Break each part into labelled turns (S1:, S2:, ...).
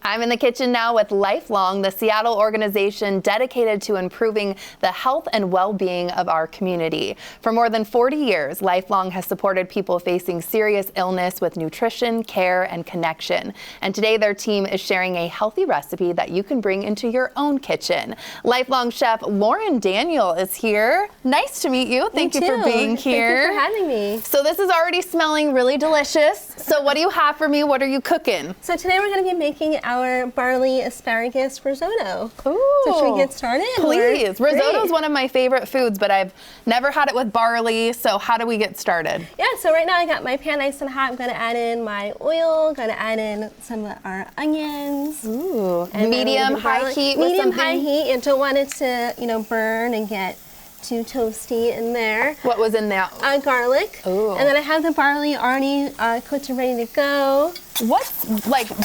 S1: I'm in the kitchen now with Lifelong, the Seattle organization dedicated to improving the health and well-being of our community. For more than 40 years, Lifelong has supported people facing serious illness with nutrition, care, and connection. And today their team is sharing a healthy recipe that you can bring into your own kitchen. Lifelong chef Lauren Daniel is here. Nice to meet you. Thank you for being here.
S2: Thank you for having me.
S1: So this is already smelling really delicious. So what do you have for me? What are you cooking?
S2: So today we're going to be making our barley asparagus risotto.
S1: Ooh.
S2: So should we get started?
S1: Please. Risotto is one of my favorite foods, but I've never had it with barley. So how do we get started?
S2: Yeah, so right now I got my pan nice and hot. I'm going to add in my oil, going to add in some of our onions.
S1: Ooh. Medium, high heat with
S2: Medium,
S1: something?
S2: high heat. You don't want it to, burn and get too toasty in there.
S1: What was in that?
S2: Garlic.
S1: Ooh.
S2: And then I have the barley already cooked and ready to go.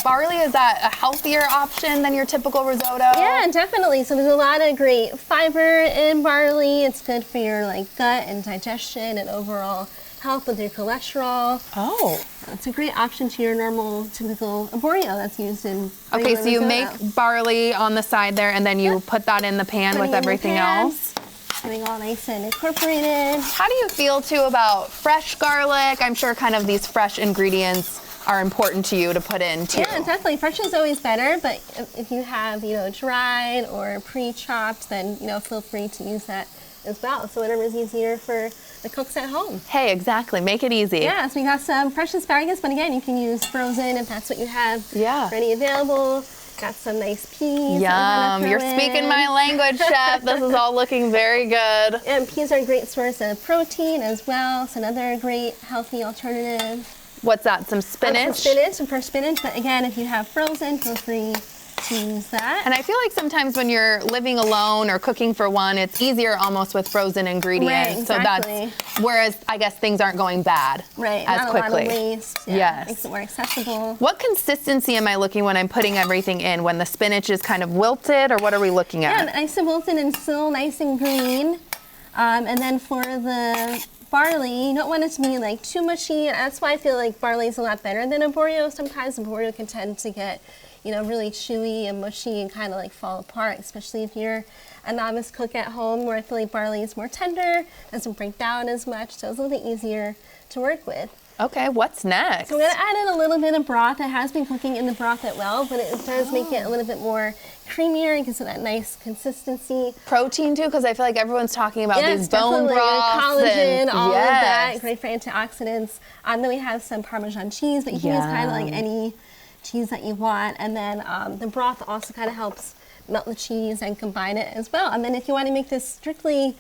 S1: Barley, is that a healthier option than your typical risotto?
S2: Yeah, definitely. So there's a lot of great fiber in barley. It's good for your gut and digestion and overall health with your cholesterol.
S1: Oh.
S2: It's a great option to your normal typical arborio that's used in
S1: Okay, so you
S2: risotto.
S1: make barley on the side there and then you put that in the pan with everything else?
S2: Getting all nice and incorporated.
S1: How do you feel too about fresh garlic? I'm sure kind of these fresh ingredients are important to you to put in too.
S2: Yeah, definitely. Fresh is always better, but if you have, dried or pre-chopped, then, feel free to use that as well. So whatever is easier for the cooks at home.
S1: Hey, exactly. Make it easy.
S2: Yeah, so we got some fresh asparagus, but again, you can use frozen if that's what you have ready available. Got some nice peas.
S1: Yum. You're speaking my language, chef. This is all looking very good.
S2: And peas are a great source of protein as well. It's another great healthy alternative.
S1: What's that? Some spinach?
S2: Some fresh spinach. But again, if you have frozen, feel free to use that.
S1: And I feel like sometimes when you're living alone or cooking for one, it's easier almost with frozen ingredients.
S2: Right, exactly.
S1: So that's, whereas I guess things aren't going bad as quickly.
S2: Not a lot of waste. Yeah,
S1: yes.
S2: Makes it more accessible.
S1: What consistency am I looking when I'm putting everything in? When the spinach is kind of wilted, or what are we looking at?
S2: Yeah, nice and wilted and still nice and green. And then for the barley, you don't want it to be too mushy. That's why I feel like barley is a lot better than arborio. Sometimes arborio can tend to get really chewy and mushy and kind of fall apart, especially if you're a novice cook at home, where I feel like barley is more tender, doesn't break down as much, so it's a little bit easier to work with.
S1: Okay, what's next?
S2: So we're going to add in a little bit of broth. It has been cooking in the broth as well, but it does make it a little bit more creamier and gives it that nice consistency.
S1: Protein too, because I feel like everyone's talking about these bone
S2: definitely.
S1: broths.
S2: Collagen, all of that, great for antioxidants. Then we have some Parmesan cheese, but you can use kind of any cheese that you want. And then the broth also kind of helps melt the cheese and combine it as well. And then if you want to make this strictly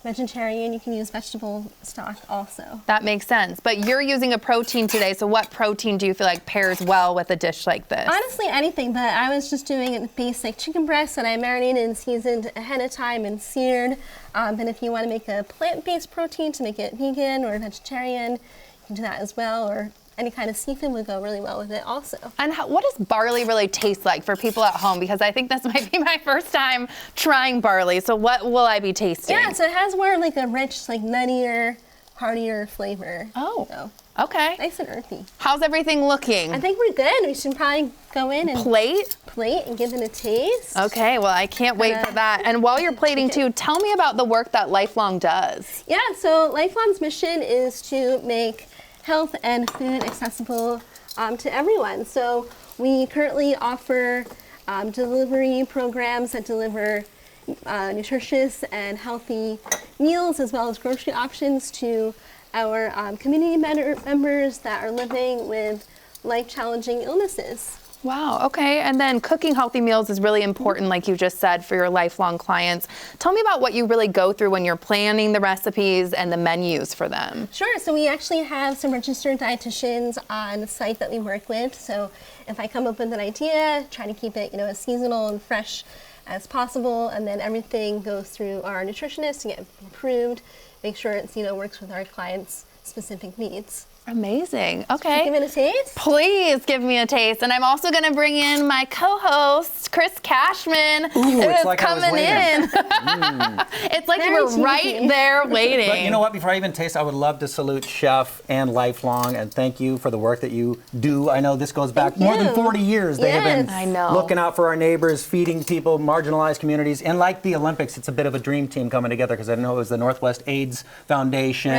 S2: vegetarian, you can use vegetable stock also.
S1: That makes sense. But you're using a protein today, so what protein do you feel like pairs well with a dish like this?
S2: Honestly, anything, but I was just doing a basic chicken breast that I marinated and seasoned ahead of time and seared. And if you want to make a plant-based protein to make it vegan or vegetarian, you can do that as well, or any kind of seafood would go really well with it also. And
S1: what does barley really taste like for people at home? Because I think this might be my first time trying barley. So what will I be tasting?
S2: Yeah, so it has more a rich, nuttier, heartier flavor.
S1: Oh,
S2: so,
S1: okay.
S2: Nice and earthy.
S1: How's everything looking?
S2: I think we're good. We should probably go in and
S1: plate
S2: and give it a taste.
S1: Okay, well, I can't wait for that. And while you're plating too, tell me about the work that Lifelong does.
S2: Yeah, so Lifelong's mission is to make health and food accessible to everyone. So we currently offer delivery programs that deliver nutritious and healthy meals, as well as grocery options to our community members that are living with life-challenging illnesses.
S1: Wow, okay. And then cooking healthy meals is really important, like you just said, for your Lifelong clients. Tell me about what you really go through when you're planning the recipes and the menus for them.
S2: Sure. So we actually have some registered dietitians on the site that we work with. So if I come up with an idea, try to keep it, as seasonal and fresh as possible, and then everything goes through our nutritionist to get approved, make sure it's, works with our clients' specific needs.
S1: Amazing. Okay.
S2: Give it a taste.
S1: Please give me a taste. And I'm also going to bring in my co-host, Chris Cashman.
S3: Ooh,
S1: it
S3: it's
S1: is
S3: like I was
S1: coming
S3: waiting.
S1: in. It's like you
S2: Very
S1: were right
S2: cheeky.
S1: there waiting.
S3: But you know what? Before I even taste, I would love to salute Chef and Lifelong and thank you for the work that you do. I know this goes back
S2: Thank
S3: more than
S2: you.
S3: 40 years. They have been
S2: Yes.
S1: I know.
S3: looking out for our neighbors, feeding people, marginalized communities. And like the Olympics, it's a bit of a dream team coming together because I know it was the Northwest AIDS Foundation,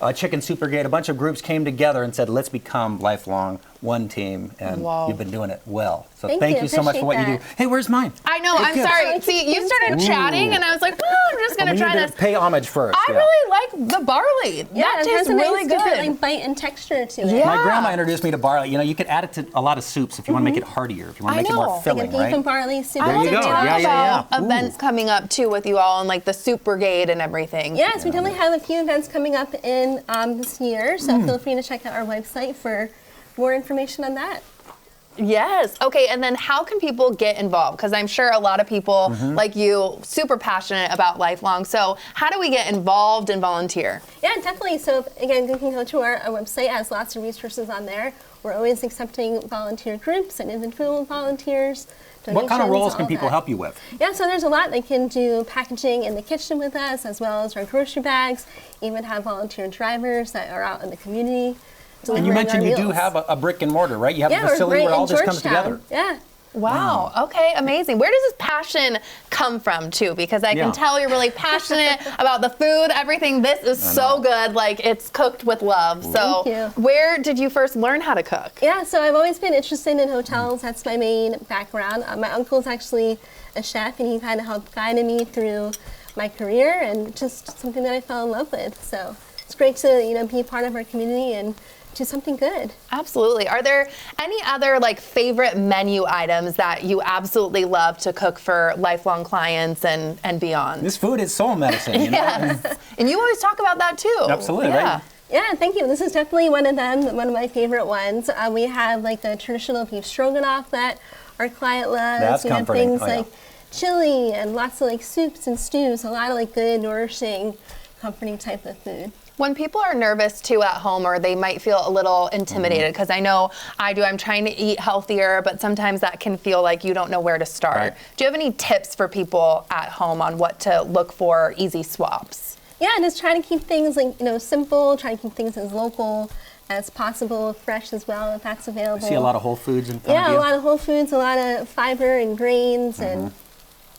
S2: Right.
S3: Chicken Supergate, a bunch of groups came together and said, let's become Lifelong one team. And
S1: Wow.
S3: you've been doing it well. So
S2: Thank you.
S3: you so much for what you
S2: Appreciate
S3: do. Hey, where's mine?
S1: I know, I'm
S3: Good.
S1: sorry. See, you started chatting and I was like, oh, I'm just going
S3: We
S1: to
S3: need
S1: try
S3: to
S1: this.
S3: pay homage first.
S1: I
S3: yeah.
S1: really like the barley.
S2: Yeah,
S1: that
S2: it
S1: tastes
S2: has a
S1: really
S2: nice
S1: good.
S2: different like bite and texture to it.
S1: Yeah.
S3: My grandma introduced me to barley. You know, you could add it to a lot of soups if you want to make it heartier, if you want
S1: I
S3: to make it
S1: know.
S3: more
S1: Like
S2: Like a
S3: filling,
S2: beef
S3: right?
S2: and barley soup.
S1: I
S3: There
S1: want
S3: you
S1: to
S3: go.
S1: talk
S3: Yeah, yeah,
S1: about
S3: yeah. Ooh.
S1: events coming up too with you all and like the Soup Brigade and everything.
S2: Yes, we definitely have a few events coming up in this year, so feel free to check out our website for more information on that.
S1: Yes. Okay. And then how can people get involved? Because I'm sure a lot of people like you, super passionate about Lifelong. So how do we get involved and volunteer?
S2: Yeah, definitely. So again, you can go to our website. It has lots of resources on there. We're always accepting volunteer groups and individual volunteers.
S3: What kind of
S2: donations,
S3: roles
S2: all
S3: can people
S2: that.
S3: help you with?
S2: Yeah, so there's a lot. They can do packaging in the kitchen with us, as well as our grocery bags. Even have volunteer drivers that are out in the community.
S3: And you
S2: delivering
S3: mentioned
S2: our
S3: you do
S2: meals.
S3: have a brick and mortar, right? You have
S2: Yeah,
S3: a
S2: we're
S3: facility
S2: right
S3: where all
S2: in
S3: this comes
S2: Georgetown.
S3: together.
S2: Yeah.
S1: Wow. Okay. Amazing. Where does this passion come from too? Because I can
S3: Yeah.
S1: tell you're really passionate about the food, everything. This is so good. Like it's cooked with love. So
S2: Thank you.
S1: where did you first learn how to cook?
S2: Yeah, so I've always been interested in hotels. That's my main background. My uncle's actually a chef, and he kind of helped guide me through my career, and just something that I fell in love with. So it's great to be a part of our community and do something good.
S1: Absolutely. Are there any other like favorite menu items that you absolutely love to cook for Lifelong clients and beyond?
S3: This food is soul medicine, you know?
S1: Yes. And you always talk about that too.
S3: Absolutely,
S1: Yeah.
S3: right?
S2: Yeah, thank you. This is definitely one of them, one of my favorite ones. We have like the traditional beef stroganoff that our client loves.
S3: That's
S2: we have
S3: comforting.
S2: things
S3: Oh, yeah.
S2: like chili and lots of like soups and stews, a lot of like good, nourishing, comforting type of food.
S1: When people are nervous too at home, or they might feel a little intimidated, because I know I do, I'm trying to eat healthier, but sometimes that can feel like you don't know where to start.
S3: Right.
S1: Do you have any tips for people at home on what to look for easy swaps?
S2: Yeah, and just try to keep things like simple. Try to keep things as local as possible, fresh as well if that's available.
S3: I see a lot of Whole Foods in front
S2: Yeah,
S3: of
S2: a
S3: you.
S2: lot of whole foods, a lot of fiber and grains, and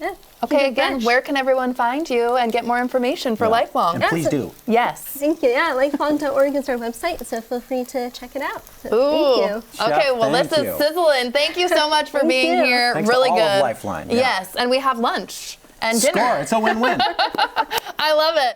S2: yeah. keep
S1: Okay,
S2: it
S1: again,
S2: fresh.
S1: where can everyone find you and get more information for
S3: Yeah.
S1: Lifelong?
S3: And please do.
S1: Yes.
S2: Thank you. Yeah, lifelong.org is our website, so feel free to check it out. So
S1: Ooh.
S2: thank you.
S1: Okay,
S3: Chef,
S1: well, this
S3: thank
S1: is
S3: you.
S1: sizzling. Thank you so much for
S2: Thank
S1: being
S2: you.
S1: here.
S3: Thanks to
S1: really
S3: all of
S1: good.
S3: Lifeline, yeah.
S1: Yes, and we have lunch and dinner.
S3: Score. It's a win-win.
S1: I love it.